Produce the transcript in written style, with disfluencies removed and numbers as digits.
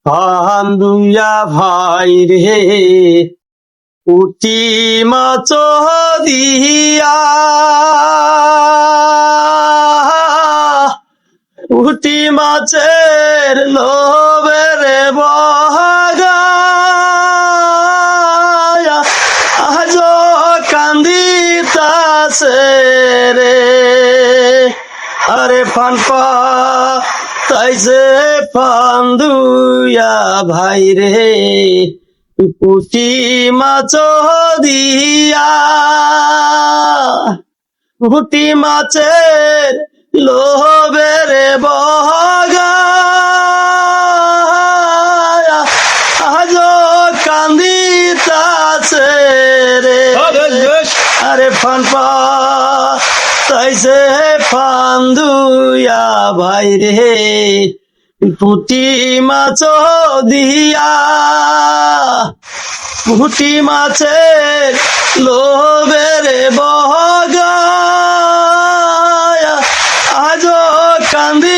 ফান্দুয়া ভাই রে উটি মাছ দিয়া উটি মাছের লোভের বহাগা আজ কান্দিতাছে রে আরে ফানপা তাইছে ফান্দুয়া ভাই রে পুটি মাছ দিয়া পুটি মাছের লোভের বহগা আজ কান্দিতাছে রে আরে ফানপা তাইছে ফান্দুয়া ভাই রে পুটি মাছ দিয়া পুটি মাছের লোভের বহগা আজ কান্দি